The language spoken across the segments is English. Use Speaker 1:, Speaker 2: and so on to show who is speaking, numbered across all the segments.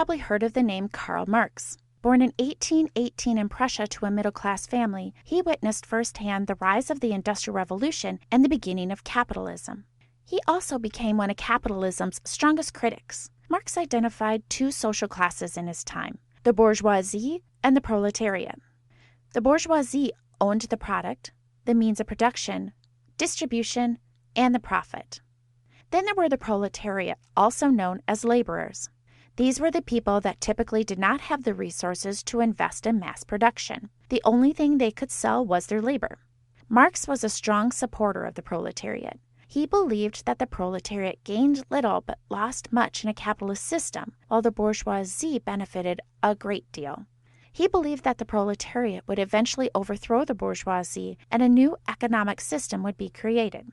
Speaker 1: probably heard of the name Karl Marx. Born in 1818 in Prussia to a middle-class family, he witnessed firsthand the rise of the Industrial Revolution and the beginning of capitalism. He also became one of capitalism's strongest critics. Marx identified two social classes in his time, the bourgeoisie and the proletariat. The bourgeoisie owned the product, the means of production, distribution, and the profit. Then there were the proletariat, also known as laborers. These were the people that typically did not have the resources to invest in mass production. The only thing they could sell was their labor. Marx was a strong supporter of the proletariat. He believed that the proletariat gained little but lost much in a capitalist system, while the bourgeoisie benefited a great deal. He believed that the proletariat would eventually overthrow the bourgeoisie and a new economic system would be created.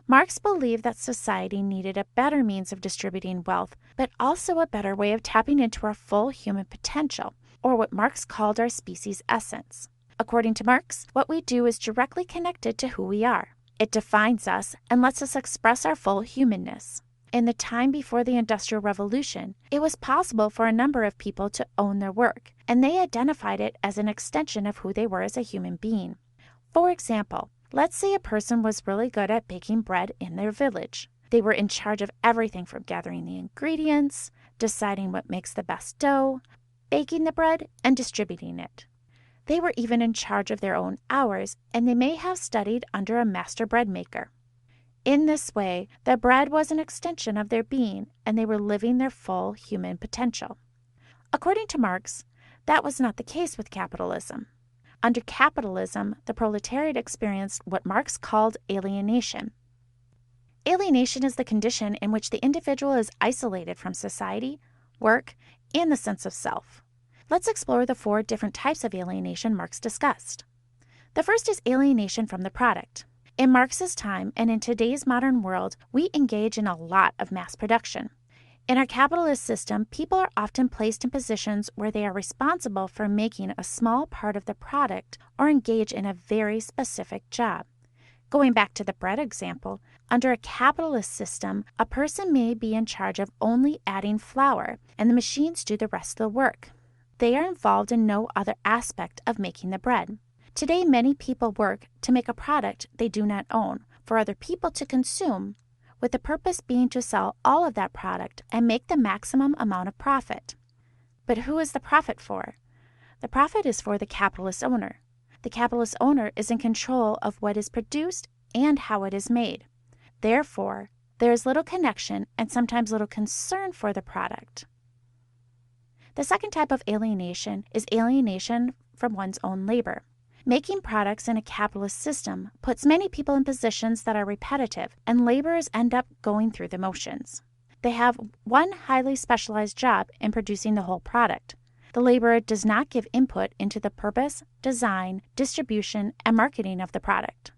Speaker 1: Marx believed that society needed a better means of distributing wealth, but also a better way of tapping into our full human potential, or what Marx called our species essence. According to Marx, what we do is directly connected to who we are. It defines us and lets us express our full humanness. In the time before the Industrial Revolution, it was possible for a number of people to own their work, and they identified it as an extension of who they were as a human being. For example, let's say a person was really good at baking bread in their village. They were in charge of everything from gathering the ingredients, deciding what makes the best dough, baking the bread, and distributing it. They were even in charge of their own hours, and they may have studied under a master bread maker. In this way, the bread was an extension of their being, and they were living their full human potential. According to Marx, that was not the case with capitalism. Under capitalism, the proletariat experienced what Marx called alienation. Alienation is the condition in which the individual is isolated from society, work, and the sense of self. Let's explore the 4 different types of alienation Marx discussed. The first is alienation from the product. In Marx's time and in today's modern world, we engage in a lot of mass production. In our capitalist system, people are often placed in positions where they are responsible for making a small part of the product or engage in a very specific job. Going back to the bread example, under a capitalist system, a person may be in charge of only adding flour, and the machines do the rest of the work. They are involved in no other aspect of making the bread. Today, many people work to make a product they do not own for other people to consume, with the purpose being to sell all of that product and make the maximum amount of profit. But who is the profit for? The profit is for the capitalist owner. The capitalist owner is in control of what is produced and how it is made. Therefore, there is little connection and sometimes little concern for the product. The second type of alienation is alienation from one's own labor. Making products in a capitalist system puts many people in positions that are repetitive, and laborers end up going through the motions. They have one highly specialized job in producing the whole product. The laborer does not give input into the purpose, design, distribution, and marketing of the product.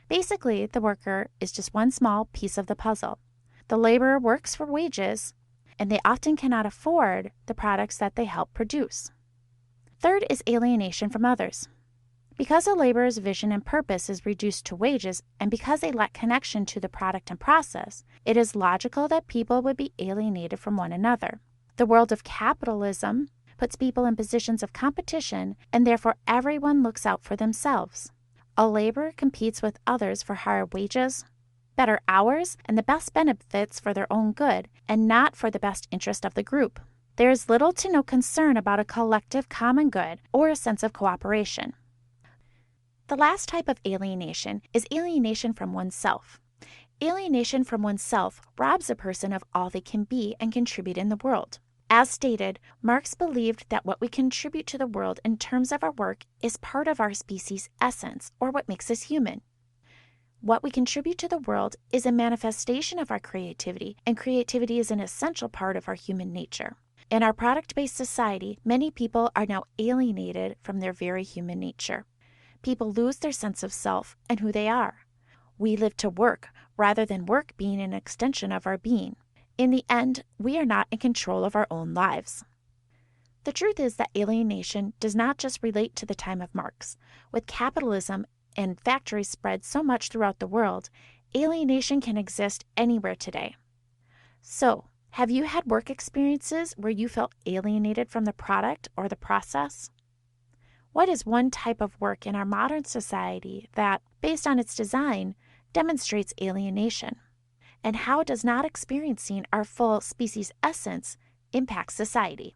Speaker 1: Basically, the worker is just one small piece of the puzzle. The laborer works for wages, and they often cannot afford the products that they help produce. Third is alienation from others. Because a laborer's vision and purpose is reduced to wages, and because they lack connection to the product and process, it is logical that people would be alienated from one another. The world of capitalism puts people in positions of competition, and therefore everyone looks out for themselves. A laborer competes with others for higher wages, better hours, and the best benefits for their own good, and not for the best interest of the group. There is little to no concern about a collective common good or a sense of cooperation. The last type of alienation is alienation from oneself. Alienation from oneself robs a person of all they can be and contribute in the world. As stated, Marx believed that what we contribute to the world in terms of our work is part of our species' essence, or what makes us human. What we contribute to the world is a manifestation of our creativity, and creativity is an essential part of our human nature. In our product-based society, many people are now alienated from their very human nature. People lose their sense of self and who they are. We live to work rather than work being an extension of our being. In the end, we are not in control of our own lives. The truth is that alienation does not just relate to the time of Marx. With capitalism and factories spread so much throughout the world, alienation can exist anywhere today. So, Have you had work experiences where you felt alienated from the product or the process? What is one type of work in our modern society that, based on its design, demonstrates alienation? And how does not experiencing our full species essence impact society?